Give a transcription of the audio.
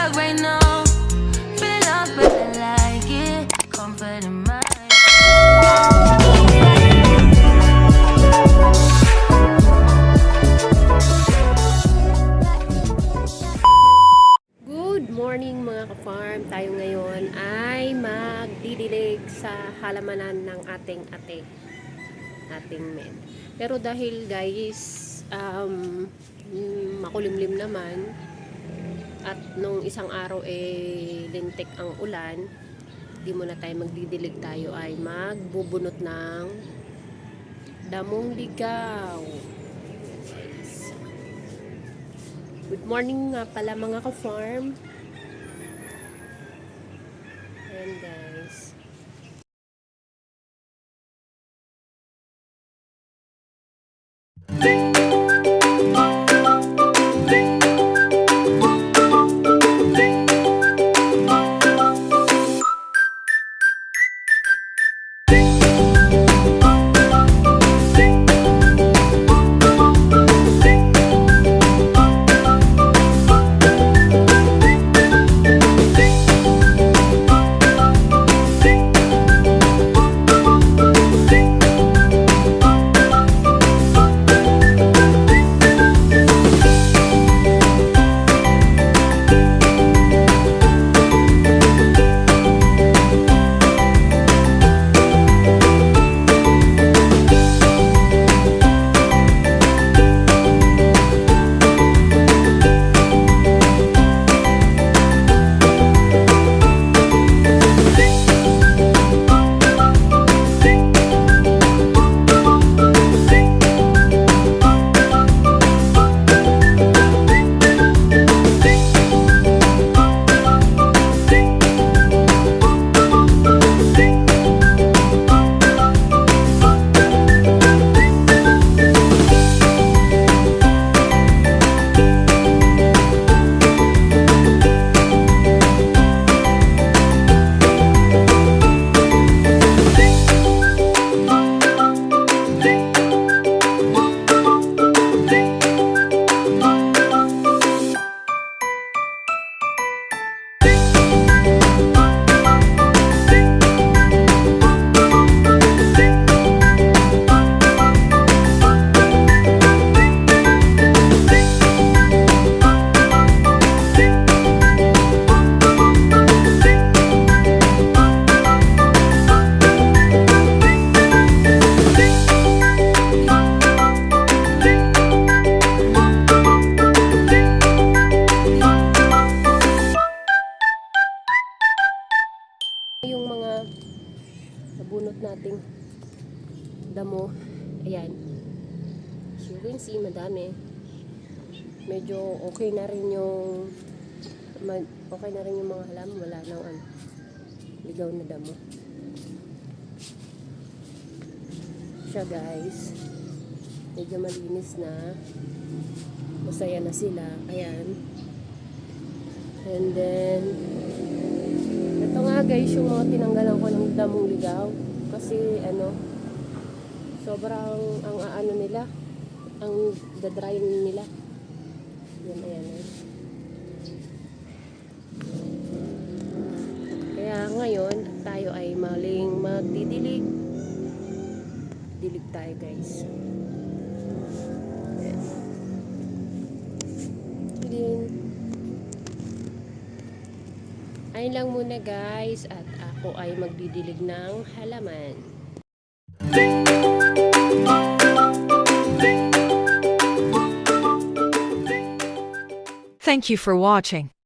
stuck right now. Feel lost, but I like it. Comfort in my Good morning mga ka-farm. Tayo ngayon ay magdidilig sa halamanan ng ating med. Pero dahil guys, makulimlim naman at nung isang araw lintik ang ulan, di muna tayo magdidilig, tayo ay magbubunot ng damong ligaw. Good morning nga pala mga ka-farm. Ayan guys. Yung mga nabunot nating damo, ayan, as you can see, madami. Medyo okay na rin yung mga halaman, wala nang ligaw na damo siya guys. Medyo malinis na, masaya na sila, ayan. And then ito nga guys, yung mga tinanggalan ko ng damong ligaw kasi sobrang ang nila, ang dadry nila. Yan, ayan. Kaya ngayon tayo ay maling magdidilig. Dilig tayo guys. Ayan. Ayun lang muna guys, at ako ay magdidilig ng halaman. Thank you for watching.